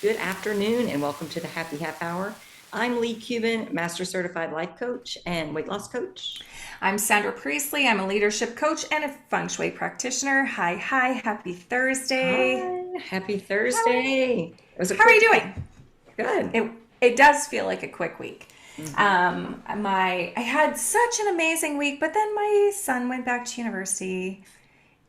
Good afternoon and welcome to the Happy Half Hour. I'm Leigh Kubin, Master Certified Life Coach and Weight Loss Coach. I'm Sandra Priestley. I'm a leadership coach and a feng shui practitioner. Hi, happy Thursday. Hi, happy How are, Thursday. It was a how are quick you week. doing? Good. It does feel like a quick week. Mhm. I had such an amazing week, but then my son went back to university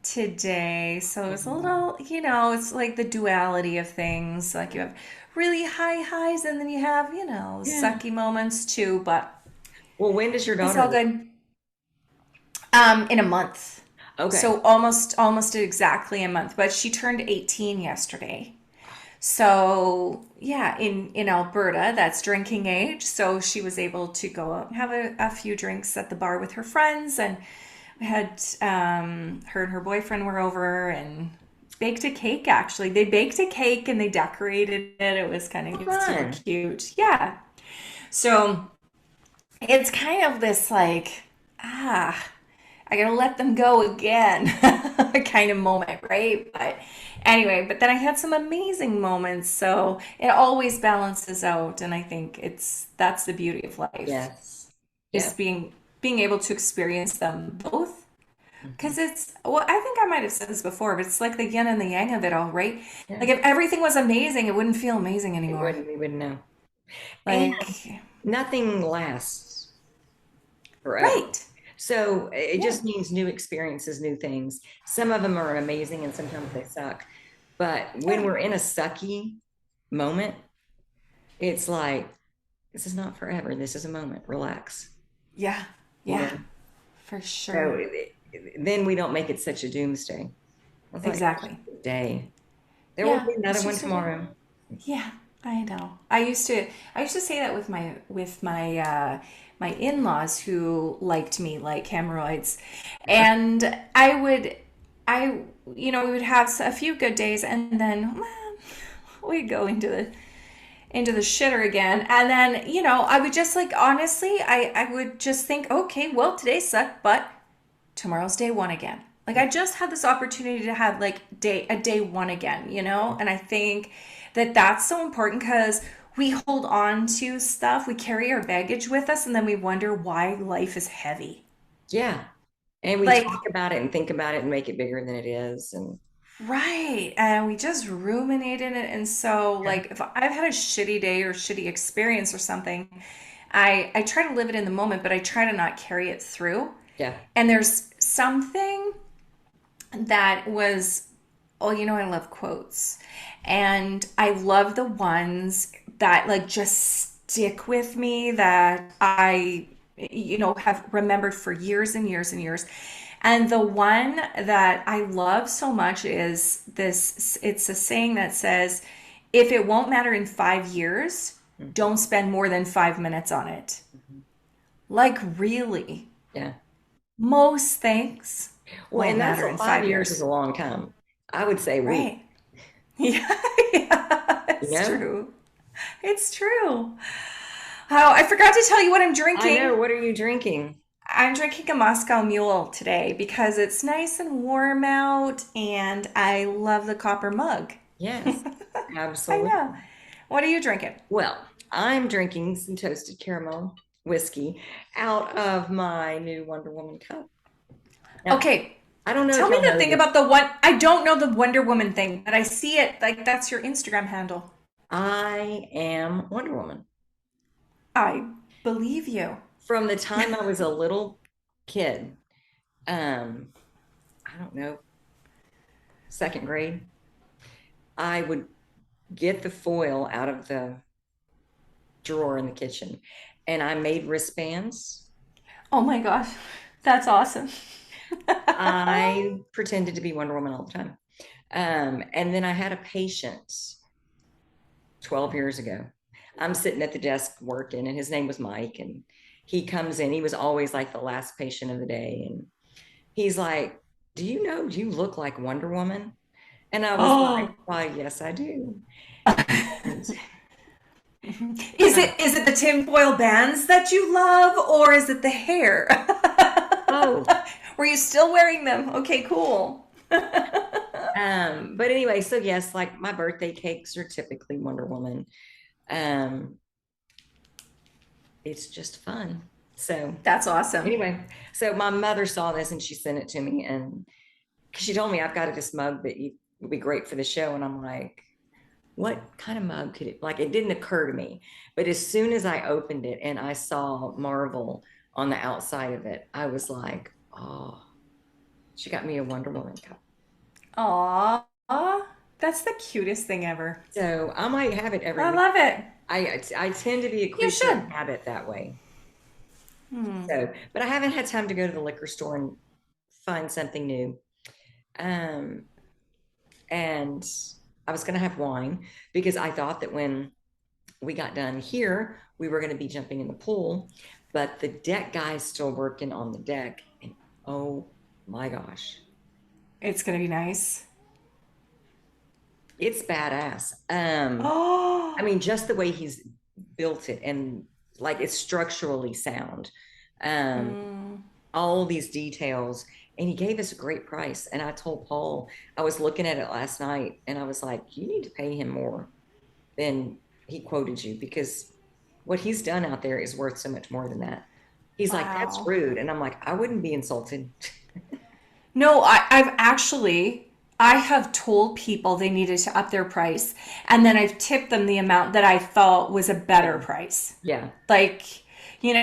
today, so it was a little, it's like the duality of things. Like you have really high highs, and then you have, Yeah. sucky moments too. But Well, when does your it's daughter all leave? good. In a month. Okay. So almost exactly a month, but she turned 18 yesterday. So yeah, in Alberta, that's drinking age. So she was able to go out and have a few drinks at the bar with her friends, and we had her and her boyfriend were over and baked a cake. Actually, they baked a cake and they decorated it. It was super Fun. cute. Yeah. So it's kind of this like ah I gotta let them go again kind of moment, right? But anyway, but then I had some amazing moments, so it always balances out, and I think that's the beauty of life, Yes. Yes. just being able to experience them both. Mhm. Because I think I might have said this before, but it's like the yin and the yang of it all, right? Yeah. Like if everything was amazing, it wouldn't feel amazing It anymore. wouldn't, we wouldn't know. And Like, nothing lasts forever. right. So it Yeah. just means new experiences, new things. Some of them are amazing and sometimes they suck. But when Yeah. we're in a sucky moment, it's like, this is not forever. This is a moment. Relax, Yeah. you Yeah. know? For So sure. then we don't make it such a doomsday. I was like, it's Exactly. just a day. There will Yeah. be another It's one just a day. tomorrow. Yeah, I know. I used to say that with my in-laws who liked me like hemorrhoids. And I we would have a few good days, and then well, we'd go into the shitter again. And then, I would just like honestly, I would just think, okay, well, today sucked, but tomorrow's day one again. Like I just had this opportunity to have like day one again, And I think that that's so important because we hold on to stuff, we carry our baggage with us, and then we wonder why life is heavy. Yeah. And we talk Like, about it and think about it and make it bigger than it is. And right. And we just ruminate in it. And so, yeah, like, if I've had a shitty day or shitty experience or something, I try to live it in the moment, but I try to not carry it through. yeah, And there's something that was, oh, I love quotes. And I love the ones that like just stick with me that I, have remembered for years and years and years. And the one that I love so much is this it's a saying that says, if it won't matter in 5 years, mhm, don't spend more than 5 minutes on it. mhm, Like, really, yeah. most things Well, won't and that's matter in 5 years is a 5 years. long time. I would say a week, Right. Yeah, yeah, you it's know? true. It's true. Oh, I forgot to tell you what I'm I know. drinking. What are you drinking? I'm drinking a Moscow Mule today because it's nice and warm out and I love the copper mug. Yes, I know. absolutely. What are you drinking? Well, I'm drinking some toasted caramel whiskey out of my new Wonder Woman cup. Now, Okay, I don't know if tell me y'all the know thing this. about the one. I don't know the Wonder Woman thing, but I see it like that's your Instagram handle. I am Wonder Woman. I believe you. From the time I was a little kid, um, I don't know, second grade, I would get the foil out of the drawer in the kitchen and I made wristbands. Oh my gosh, that's awesome. I pretended to be Wonder Woman all the time. And then I had a patient 12 years ago. I'm sitting at the desk working, and his name was Mike. And he comes in, he was always like the last patient of the day. And he's like, do you know you look like Wonder Woman? And I was like, Oh. why, yes, I do. And Is it the tinfoil bands that you love, or is it the hair? both. Were you still wearing them? Okay, cool. But anyway, so yes, like my birthday cakes are typically Wonder Woman. Um, it's just fun. So That's awesome. anyway, so my mother saw this and she sent it to me, and because she told me I've got this mug that you would be great for the show, and I'm like, what kind of mug could it, like, it didn't occur to me. But as soon as I opened it and I saw Marvel on the outside of it, I was like, oh, she got me a Wonder Woman cup. Aw, that's the cutest thing ever. So I might have it every I week. love it. I tend to be a You creature of should. habit that way. So, but I haven't had time to go to the liquor store and find something new. Um, and I was going to have wine because I thought that when we got done here, we were going to be jumping in the pool, but the deck guy's still working on the deck. And oh my gosh, It's gonna be nice. it's badass. I Oh, mean, just the way he's built it, and like it's structurally sound. Um, all these details. And he gave us a great price. And I told Paul, I was looking at it last night and I was like, you need to pay him more than he quoted you, because what he's done out there is worth so much more than that. He's like, that's wow. rude. And I'm like, I wouldn't be insulted. No, I have told people they needed to up their price, and then I've tipped them the amount that I thought was a better Yeah. price. Yeah. Like,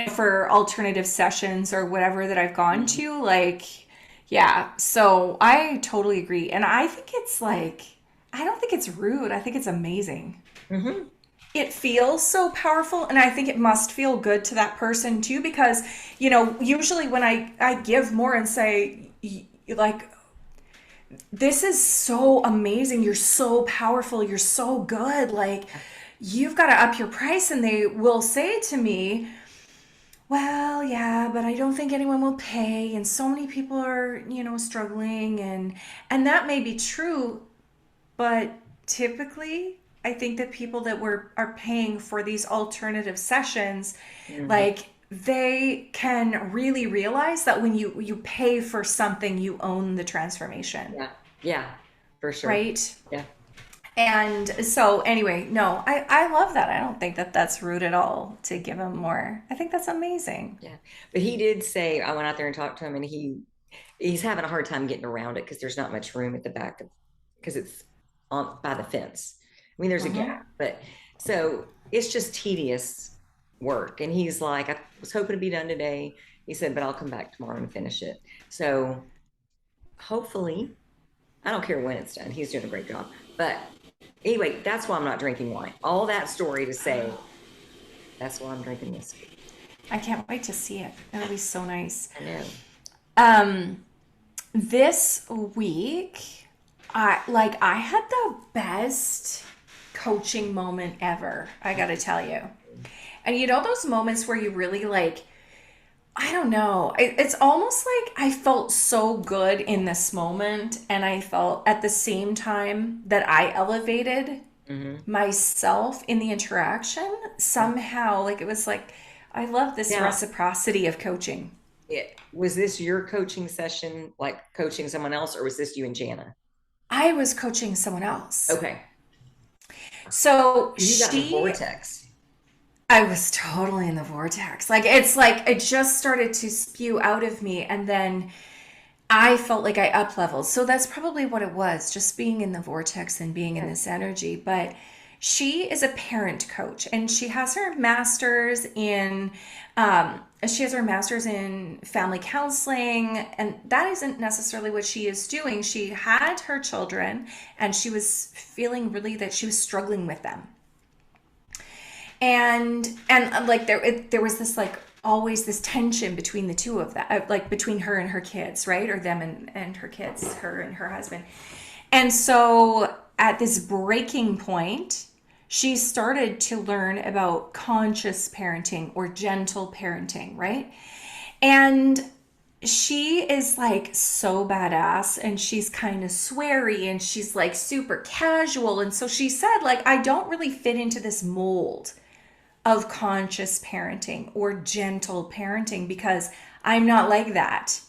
for alternative sessions or whatever that I've gone Mhm. to, like, yeah. So I totally agree. And I think it's like, I don't think it's rude. I think it's amazing. Mhm. It feels so powerful, and I think it must feel good to that person too, because usually when I give more and say, like, this is so amazing, you're so powerful, you're so good, like, you've got to up your price, and they will say to me, well, yeah, but I don't think anyone will pay, and so many people are struggling, and that may be true, but typically, I think that people that are paying for these alternative sessions, Mhm. like, they can really realize that when you pay for something, you own the transformation, Yeah. Yeah. For sure. right? Yeah. And so anyway, no, I love that. I don't think that that's rude at all to give him more. I think that's amazing. Yeah. But he did say, I went out there and talked to him, and he's having a hard time getting around it because there's not much room at the back of, because it's on by the fence. I mean, there's a gap, but so it's just tedious work. And he's like, I was hoping to be done today. He said, but I'll come back tomorrow and finish it. So hopefully, I don't care when it's done. He's doing a great job. But anyway, that's why I'm not drinking wine. All that story to say that's why I'm drinking whiskey. I can't wait to see it. It'll be so nice. I know. Um, this week, I had the best coaching moment ever. I got to tell you. And those moments where you really, like, I don't know. It's almost like I felt so good in this moment, and I felt at the same time that I elevated Hmm. myself in the interaction somehow. Like, it was like, I love this Now, reciprocity of coaching. was this your coaching session, like coaching someone else, or was this you and Jana? I was coaching someone else. Okay. So You got in the vortex. I was totally in the vortex. Like, it's like it just started to spew out of me, and then I felt like I up leveled. So that's probably what it was, just being in the vortex and being in Yeah. this energy. But she is a parent coach, and she has her master's in family counseling, and that isn't necessarily what she is doing. She had her children, and she was feeling really that she was struggling with them, and like there was this, like, always this tension between the two of that, like between her and her kids, right, or them and her kids, her and her husband. And so at this breaking point, she started to learn about conscious parenting or gentle parenting, right? And she is like so badass, and she's kind of sweary, and she's like super casual. And so she said, like, I don't really fit into this mold of conscious parenting or gentle parenting because I'm not like that.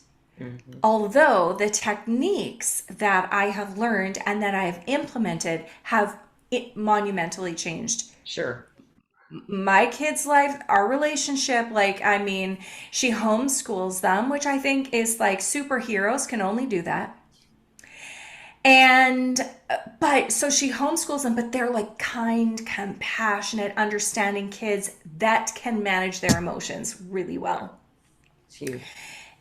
Mm-hmm. Although the techniques that I have learned and that I have implemented have monumentally changed Sure. my kids' life, our relationship. Like, I mean, she homeschools them, which I think is like superheroes can only do that. And, but so she homeschools them, but they're like kind, compassionate, understanding kids that can manage their emotions really Yeah. well. It's huge.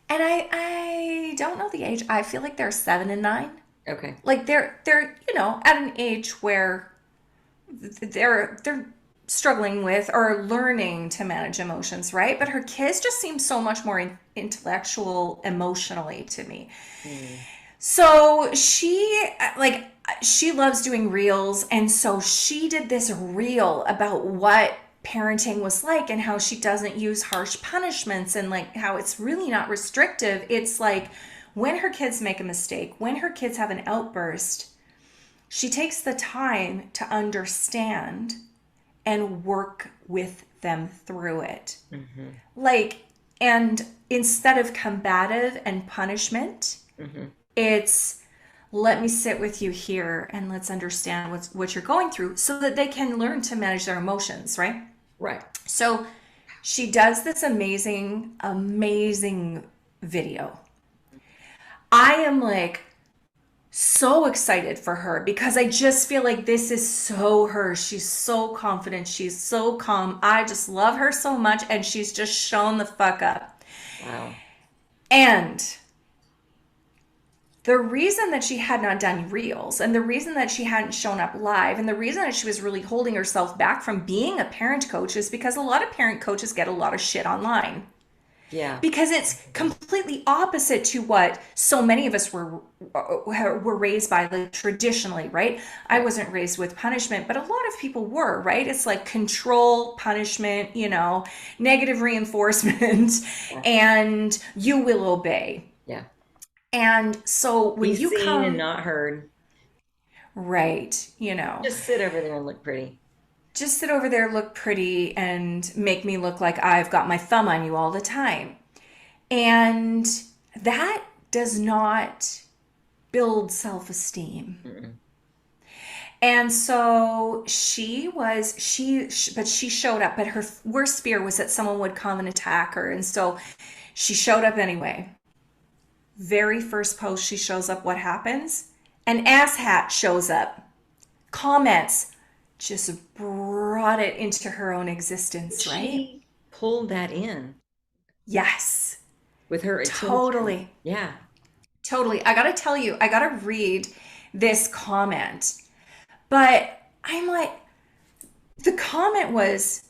And I don't know the age. I feel like they're 7 and 9. Okay. Like they're at an age where they're struggling with or learning to manage emotions, right? But her kids just seem so much more intellectual emotionally to me. Mm. So she loves doing reels, and so she did this reel about what parenting was like and how she doesn't use harsh punishments and like how it's really not restrictive. It's like when her kids make a mistake, when her kids have an outburst, she takes the time to understand and work with them through it. Mm-hmm. Like, and instead of combative and punishment, Mm-hmm. it's let me sit with you here and let's understand what you're going through so that they can learn to manage their emotions, right? Right. So she does this amazing, amazing video. I am like so excited for her because I just feel like this is so her. She's so confident. She's so calm. I just love her so much, and she's just shown the fuck up. Wow. And the reason that she had not done reels and the reason that she hadn't shown up live and the reason that she was really holding herself back from being a parent coach is because a lot of parent coaches get a lot of shit online Yeah. because it's completely opposite to what so many of us were raised by, like, traditionally, right? I Yeah. wasn't raised with punishment, but a lot of people were, right? It's like control, punishment, negative reinforcement, Yeah. and you will obey. Yeah. And so Be when you seen and come, not heard. right, Just sit over there and look pretty. just sit over there, look pretty, and make me look like I've got my thumb on you all the time. And that does not build self esteem. Mm-mm. And so but she showed up, but her worst fear was that someone would come and attack her. And so she showed up anyway. Very first post she shows up, what happens? An asshat shows up, comments, just brought it into her own existence, right? She pulled that in Yes, with her attention. totally. Yeah. Totally. I gotta tell you, I gotta read this comment. But I'm like, the comment was,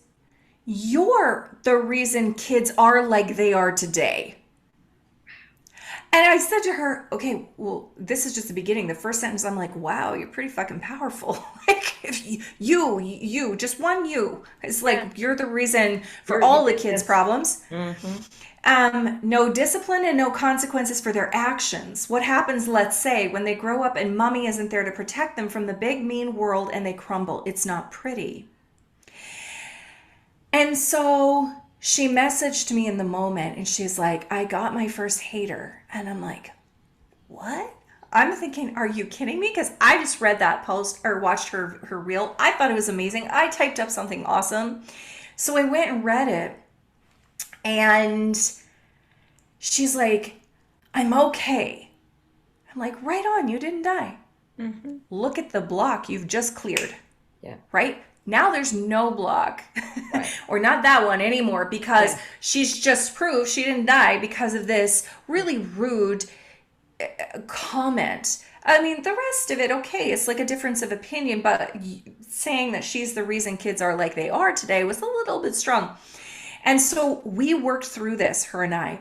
you're the reason kids are like they are today. And I said to her, okay, well, this is just the beginning. The first sentence, I'm like, wow, you're pretty fucking powerful. Like, if you, just one you. It's Yeah. like, you're the reason for You all the did kids' this. problems. Mm-hmm. No discipline and no consequences for their actions. What happens, let's say, when they grow up and mommy isn't there to protect them from the big mean world and they crumble? It's not pretty. And so she messaged me in the moment and she's like, I got my first hater. And I'm like, what? I'm thinking, are you kidding me? Because I just read that post or watched her reel. I thought it was amazing. I typed up something awesome. So I went and read it. And she's like, I'm okay. I'm like, right on, you didn't die. Mm-hmm. Look at the block you've just cleared, Yeah. right? Now there's no block, Right. or not that one anymore, because Yeah. she's just proved she didn't die because of this really rude comment. I mean, the rest of it, okay, it's like a difference of opinion, but saying that she's the reason kids are like they are today was a little bit strong. And so we worked through this, her and I.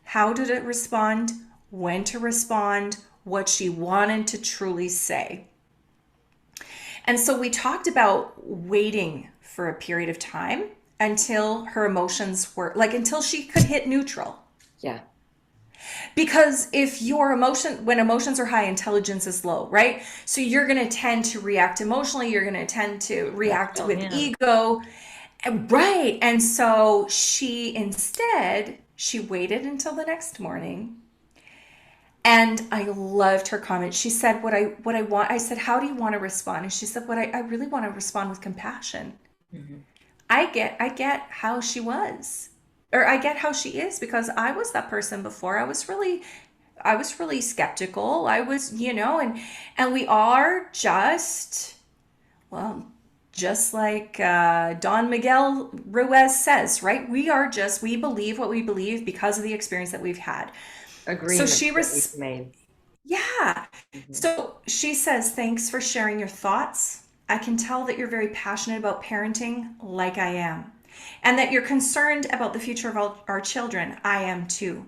How did it respond? When to respond? What she wanted to truly say. And so we talked about waiting for a period of time until her emotions were like, until she could hit neutral. Yeah. Because if when emotions are high, intelligence is low, right? So you're going to tend to react emotionally. You're going to tend to react with ego. Right. And so she waited until the next morning And I loved her comment. She said, what I want, I said, how do you want to respond? And she said, I really want to respond with compassion. Mhm. I get how she was. Or I get how she is because I was that person before. I was really skeptical. I was, and we are just, well, just like Don Miguel Ruiz says, right? We believe what we believe because of the experience that we've had. So Agreements that we've made. yeah. Mhm. So she says, thanks for sharing your thoughts. I can tell that you're very passionate about parenting, like I am, and that you're concerned about the future of our children. I am too.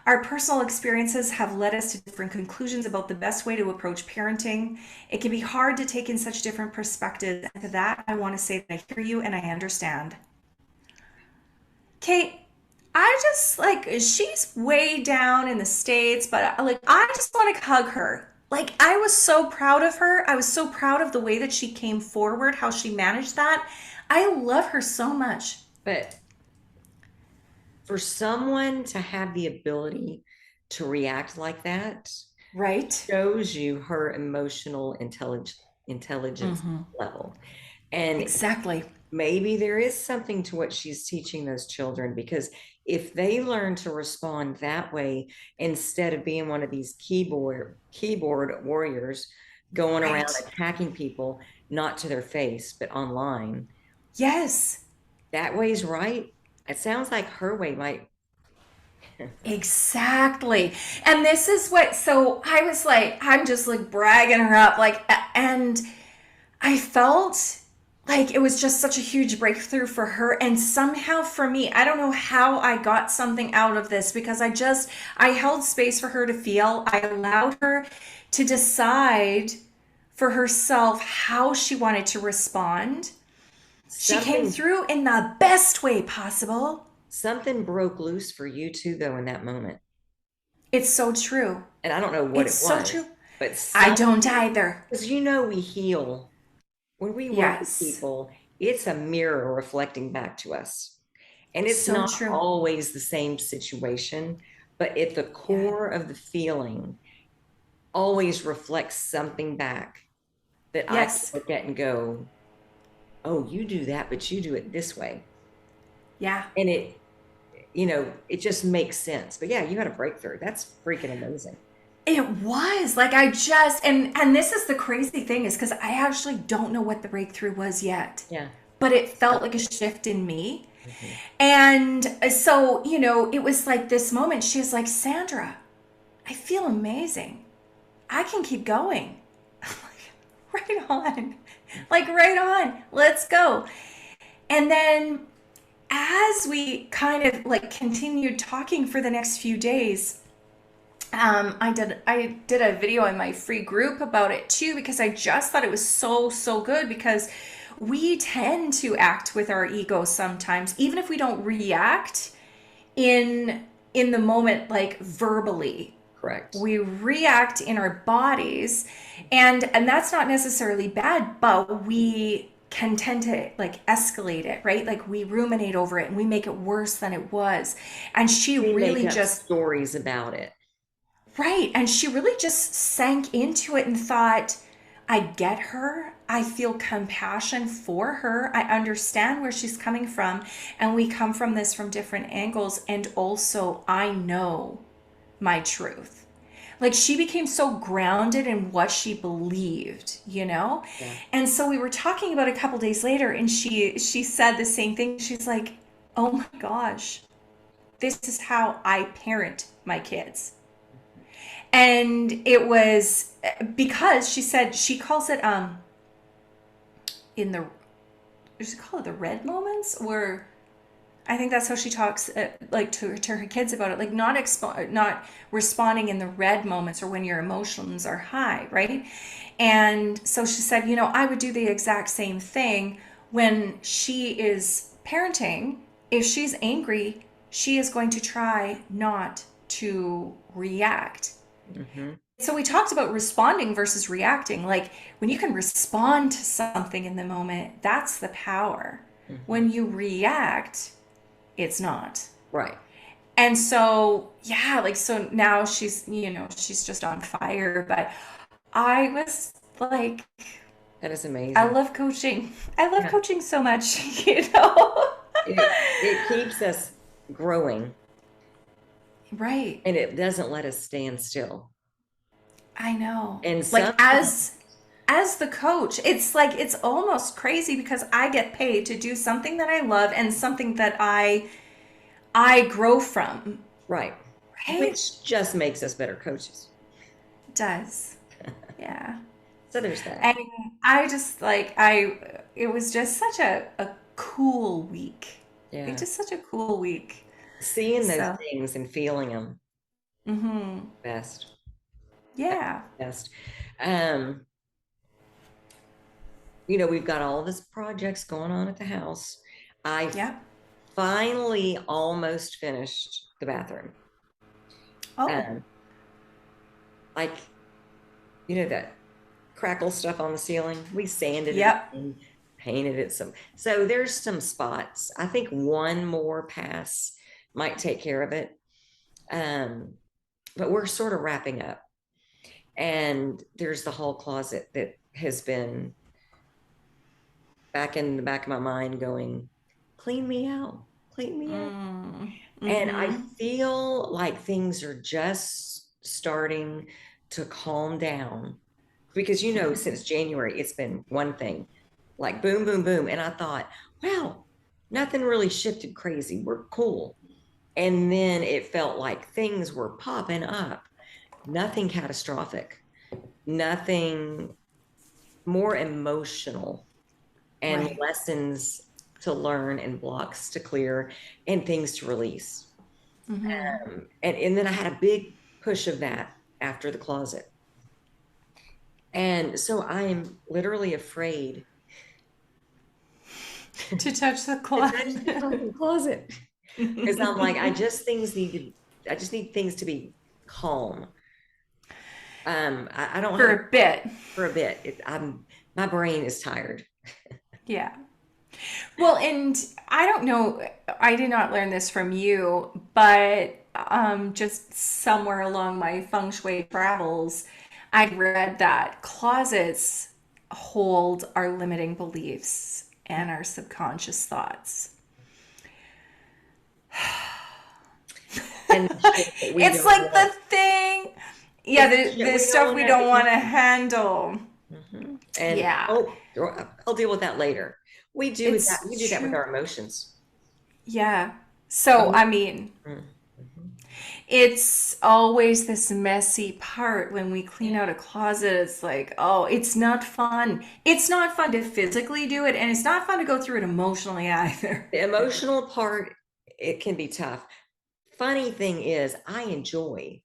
Our personal experiences have led us to different conclusions about the best way to approach parenting. It can be hard to take in such different perspectives. And to that, I want to say that I hear you and I understand. Kate, I just like she's way down in the States, but like I just want to hug her. Like I was so proud of her. I was so proud of the way that she came forward, how she managed that. I love her so much. But for someone to have the ability to react like that Right? shows you her emotional intelligence Mm-hmm. level. And Exactly. maybe there is something to what she's teaching those children, because if they learn to respond that way instead of being one of these keyboard warriors going around Right. attacking people, not to their face but online, Yes. that way's right. It sounds like her way might. Exactly. And this is what, so I was like, I'm just like bragging her up, like, and I felt like it was just such a huge breakthrough for her. And somehow for me, I don't know how I got something out of this because I held space for her to feel. I allowed her to decide for herself how she wanted to respond. She came something through in the best way possible. something broke loose for you too, though, in that moment. It's so true. And I don't know what It's it so was, true. but I some, don't either. because we heal when we work with Yes. people. It's a mirror reflecting back to us, and it's So not true. always the same situation, but at the Yeah. core of the feeling always reflects something back that I can Yes. look at and go, oh, you do that, but you do it this way. Yeah. And it just makes sense. But yeah, you had a breakthrough. That's freaking amazing. It was like I just and this is the crazy thing is because I actually don't know what the breakthrough was yet, Yeah. but it felt like a shift in me. Mhm. And so, it was like this moment. She was like, Sandra, I feel amazing. I can keep going. I'm like, right on. Like, right on. Let's go. And then as we kind of like continued talking for the next few days, I did a video in my free group about it too because I just thought it was so good because we tend to act with our ego sometimes even if we don't react in the moment like verbally. Correct. We react in our bodies and that's not necessarily bad, but we can tend to like escalate it, right? Like we ruminate over it and we make it worse than it was. And she We make really up just stories about it. Right. And she really just sank into it and thought, I get her. I feel compassion for her. I understand where she's coming from. And we come from this from different angles. And also, I know my truth. Like she became so grounded in what she believed. Yeah. And so we were talking about it a couple days later and she said the same thing. She's like, "Oh my gosh, this is how I parent my kids." And it was because she said she calls it in the does she call it the red moments or I think that's how she talks like to her kids about it, like not responding in the red moments or when your emotions are high, right? And so she said, I would do the exact same thing when she is parenting. If she's angry, she is going to try not to react. Hmm. So we talked about responding versus reacting. Like when you can respond to something in the moment, that's the power. Hmm. When you react, it's not. Right. And so, yeah, like, so now she's, she's just on fire. But I was like, That is I amazing. love coaching. I love Yeah. coaching so much, you know? It keeps us growing Right. and it doesn't let us stand still. I know. And Like, sometimes, as the coach, it's like it's almost crazy because I get paid to do something that I love and something that I grow from, right, right? which just makes us better coaches. It does. Yeah. So there's that. And I just like it was just such a cool week. It Yeah. just such a cool week. Seeing those So, things and feeling them mhm. best. That's Yeah. best. Um, we've got all this projects going on at the house. I Yeah. finally almost finished the bathroom. Oh. Um, like, that crackle stuff on the ceiling. We sanded it Yep. and painted it some. So there's some spots. I think one more pass might take care of it. Um, but we're sort of wrapping up. And there's the whole closet that has been back in the back of my mind going, clean me out, clean me out. Mm. And I Mhm. feel like things are just starting to calm down because, since January, it's been one thing like boom, boom, boom. And I thought, wow, nothing really shifted crazy. We're cool. And then it felt like things were popping up, nothing catastrophic, nothing more emotional, and Right. lessons to learn and blocks to clear and things to release. Mhm. And then I had a big push of that after the closet. And so I am literally afraid To touch the to touch the closet. fucking closet because I'm like, I just need things to be calm. I don't have For a a bit. for a bit. My brain is tired. Yeah. Well, and I don't know, I did not learn this from you, but just somewhere along my feng shui travels, I read that closets hold our limiting beliefs and our subconscious thoughts. And the shit that we It's don't like the want. thing. Yeah, It's the the shit we don't stuff want we to don't want to admit. handle. And Yeah, oh, I'll deal with that later. We it's do that with true. our emotions. Yeah. So, Um, I mean, mhm. it's always this messy part when we clean out a closet. It's like, oh, it's not fun. It's not fun to physically do it, and it's not fun to go through it emotionally either. The emotional part, it can be tough. Funny thing is, I enjoy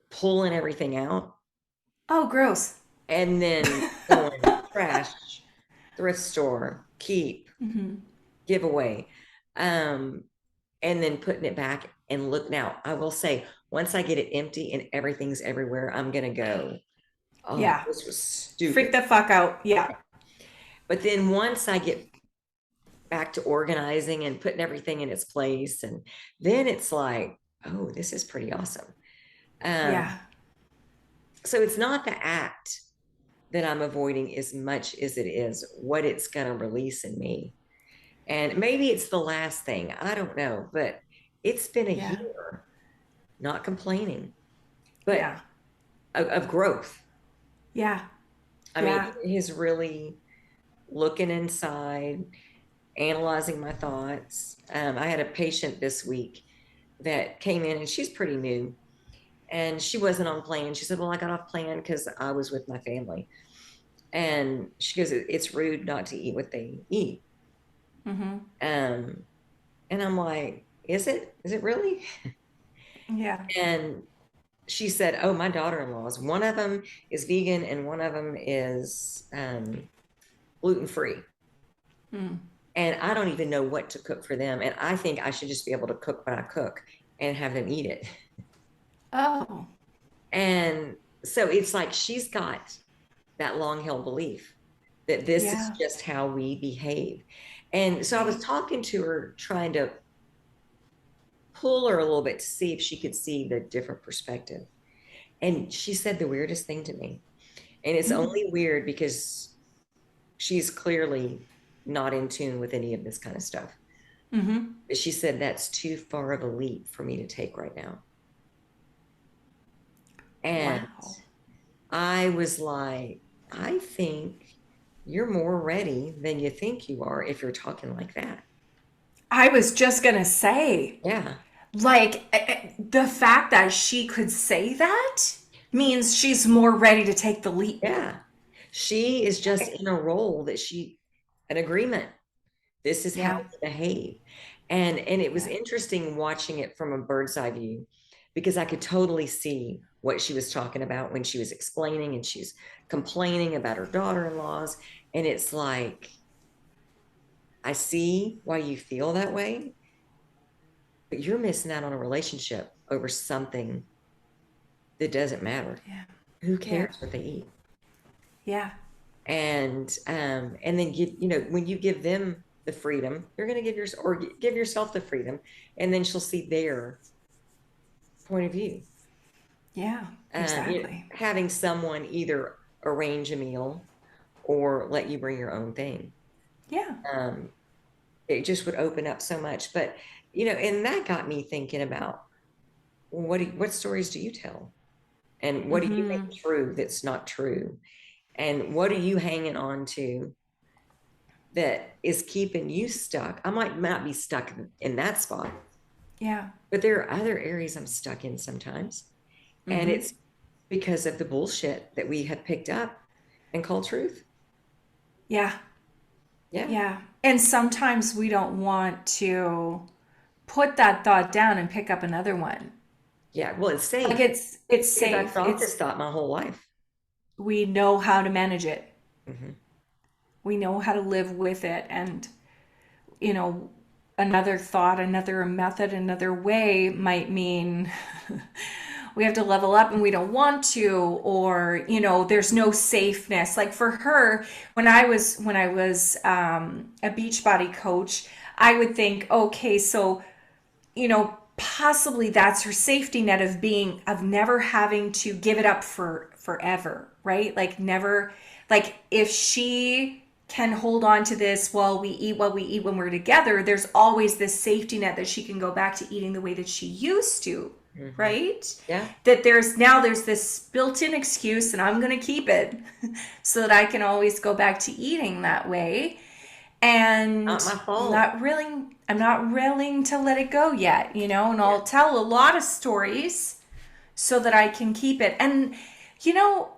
pulling everything out Oh, gross. and then going trash, thrift store, keep, Hmm. giveaway, um, and then putting it back and look. Now, I will say, once I get it empty and everything's everywhere, I'm gonna go, oh, Yeah. this was Freak stupid. the fuck out. Yeah. But then once I get back to organizing and putting everything in its place, and then it's like, oh, this is pretty awesome. Um, Yeah. so it's not the act that I'm avoiding as much as it is what it's going to release in me. And maybe it's the last thing. I don't know, but it's been a Yeah. year, not complaining, but Yeah. of growth. Yeah. I mean, Yeah. it is really looking inside, analyzing my thoughts. I had a patient this week that came in and she's pretty new and she wasn't on plan. She said, well, I got off plan because I was with my family. And she goes, it's rude not to eat what they eat. Hmm. Um, and I'm like, is it? Is it really? Yeah. And she said, oh, my daughter-in-laws, one of them is vegan and one of them is gluten-free. Mm. And I don't even know what to cook for them. And I think I should just be able to cook what I cook and have them eat it. Oh. And so it's like she's got that long held belief that this is Yeah. just how we behave. And so I was Right. talking to her, trying to pull her a little bit to see if she could see the different perspective. And she said the weirdest thing to me. And it's Mm. only weird because she's clearly not in tune with any of this kind of stuff. Mm-hmm. But she said, that's too far of a leap for me to take right now. And Wow. I was like, I think you're more ready than you think you are if you're talking like that. I was just gonna say, Yeah. like, the fact that she could say that means she's more ready to take the leap. Yeah. She is just in a role that an agreement. This is how Yeah. to behave. And it was Yeah. interesting watching it from a bird's eye view because I could totally see what she was talking about when she was explaining and she's complaining about her daughter-in-laws. And it's like, I see why you feel that way, but you're missing out on a relationship over something that doesn't matter. Yeah. Who Yeah. cares what they eat? Yeah. And then when you give them the freedom, you're going to give yourself the freedom, and then she'll see their point of view. Yeah. Exactly. Having someone either arrange a meal or let you bring your own thing. Yeah. Um, it just would open up so much. But and that got me thinking about what stories do you tell, and what do you Mm-hmm. make true that's not true, and what are you hanging on to that is keeping you stuck? I might not be stuck in that spot, Yeah. but there are other areas I'm stuck in sometimes. And Mm-hmm. it's because of the bullshit that we have picked up and called truth. Yeah. Yeah. Yeah. And sometimes we don't want to put that thought down and pick up another one. Yeah. Well, it's Like safe it's because I safe. thought It's this thought my whole life. we know how to manage it. Hmm. We know how to live with it, and you know, another thought, another method, another way might mean we have to level up and we don't want to, or there's no safeness. Like for her, when I was a Beachbody coach, I would think, okay, so possibly that's her safety net of never having to give it up for forever, right? Like never, like if she can hold on to this while we eat what we eat when we're together, there's always this safety net that she can go back to eating the way that she used to, Hmm. right? Yeah. That there's this built-in excuse, and I'm going to keep it so that I can always go back to eating that way. Not And my fault. I'm not willing to let it go yet, and Yeah. I'll tell a lot of stories so that I can keep it. And you know,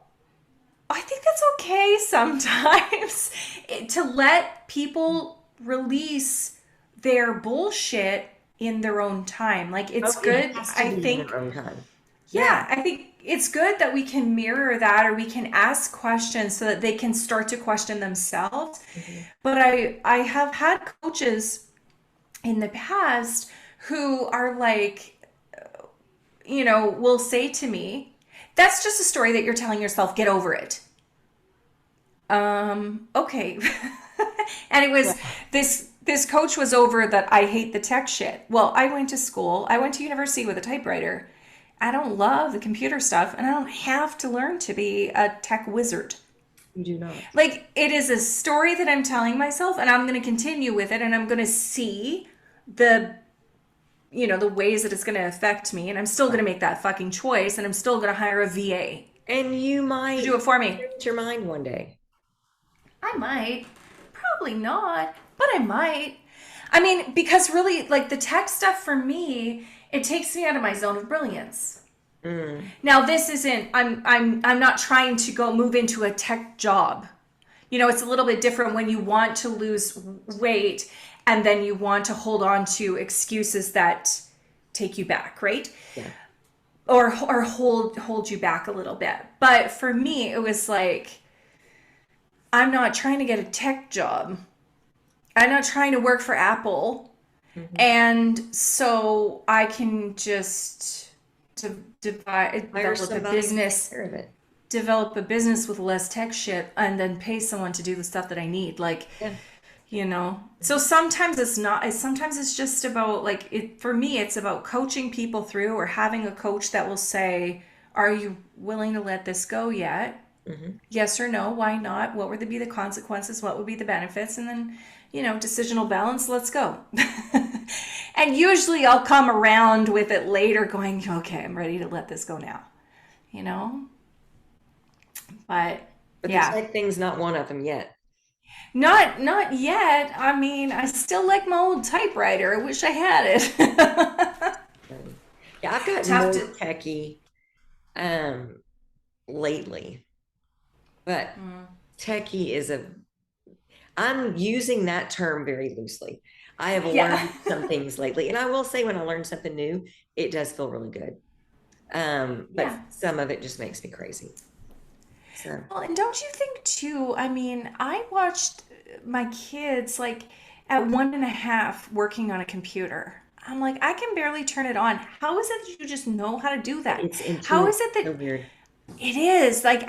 I think that's okay sometimes to let people release their bullshit in their own time. Like Oh, it's it good, has to I be in their think. own time. Yeah. Yeah, I think it's good that we can mirror that, or we can ask questions so that they can start to question themselves. Hmm. But I have had coaches in the past who are like, will say to me, "That's just a story that you're telling yourself. Get over it." Okay. And it was Yeah. this coach was over that I hate the tech shit. Well, I went to school. I went to university with a typewriter. I don't love the computer stuff, and I don't have to learn to be a tech wizard. You do not. Like it is a story that I'm telling myself, and I'm going to continue with it, and I'm going to see the the ways that it's going to affect me, and I'm still going to make that fucking choice, and I'm still going to hire a VA And you to do might it for me. change your mind one day. I might. Probably not, but I might. I mean, because really, like the tech stuff for me, it takes me out of my zone of brilliance. Mm. Now, this isn't. I'm not trying to go move into a tech job. It's a little bit different when you want to lose weight and then you want to hold on to excuses that take you back, right? Yeah. Or hold you back a little bit. But for me, it was like I'm not trying to get a tech job. I'm not trying to work for Apple. Hmm. And so I can just Hire somebody to take care of it. develop a business with less tech shit and then pay someone to do the stuff that I need. Like, Yeah. you know. So sometimes it's not, sometimes it's just about like it, for me it's about coaching people through, or having a coach that will say, are you willing to let this go yet? Hmm. Yes or no, why not? What would be the consequences? What would be the benefits? And then, decisional balance, let's go. And usually I'll come around with it later going, okay, I'm ready to let this go now, you know? But But the yeah, tech thing's not one of them yet. not yet. I mean, I still like my old typewriter. I wish I had it. Um, yeah, I've gotten Tough more to. techie um, lately, but techie is I'm using that term very loosely. I have Yeah. learned some things lately, and I will say when I learn something new, it does feel really good. But Yeah. some of it just makes me crazy. So, Well, and don't you think too? I mean, I watched my kids like at 1.5 working on a computer. I'm like, I can barely turn it on. How is it that you just know how to do that? it's How is intuitive. it that So weird. it is like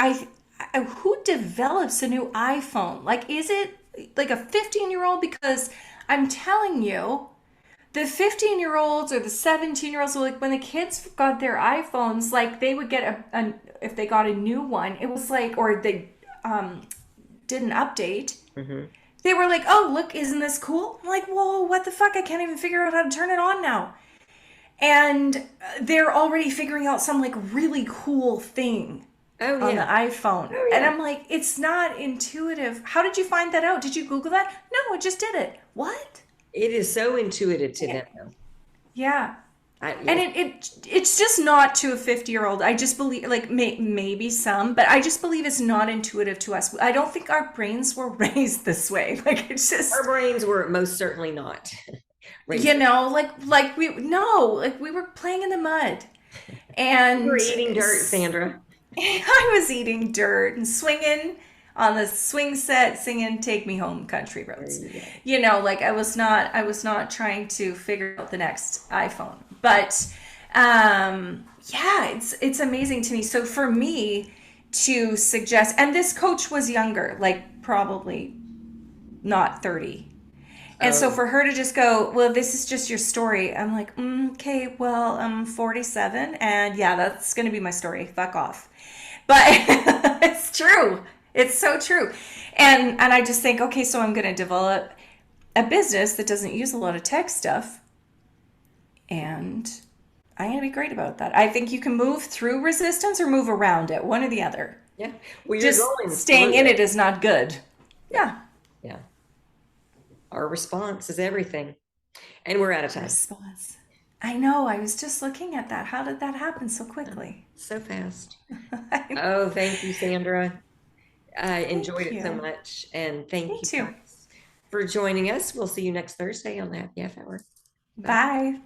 who develops a new iPhone? Like, is it like a 15-year-old? Because I'm telling you, the 15-year-olds or the 17-year-olds, like when the kids got their iPhones, like they would get if they got a new one, it was like, or they um, did an update, Hmm. they were like, oh, look, isn't this cool? I'm like, whoa, what the fuck? I can't even figure out how to turn it on now. And they're already figuring out some like really cool thing Oh on the yeah. iPhone. Oh And yeah. I'm like, it's not intuitive. How did you find that out? Did you Google that? No, I just did it. What? It is so intuitive to Yeah. them, though. Yeah. And Yes, it's just not to a 50-year-old. I just believe, like, maybe some, but I just believe it's not intuitive to us. I don't think our brains were raised this way. Like, it's our just, brains were most certainly not raised. like we, no, like we were playing in the mud. We were And eating dirt, Sandra. I was eating dirt and swinging on the swing set, singing "Take Me Home, Country There Roads." you go. Like I was not trying to figure out the next iPhone, but yeah, it's amazing to me. So for me to suggest, and this coach was younger, like probably not 30. And so Oh, for her to just go, well, this is just your story. I'm like, okay, well, I'm 47, and yeah, that's gonna be my story. Fuck off. But it's true. It's so true. And I just think, okay, so I'm gonna develop a business that doesn't use a lot of tech stuff, and I'm gonna be great about that. I think you can move through resistance or move around it, one or the other. yeah. Well, you're Just going staying through in it. it is not good. Yeah. Yeah. Yeah. Our response is everything. And we're out of time. Response. I know. I was just looking at that. How did that happen so quickly? So fast. Oh, thank you, Sandra. I enjoyed Thank it so you. much. And thank Me you too. guys for joining us. We'll see you next Thursday on the Happy Half Hour. Bye. Bye.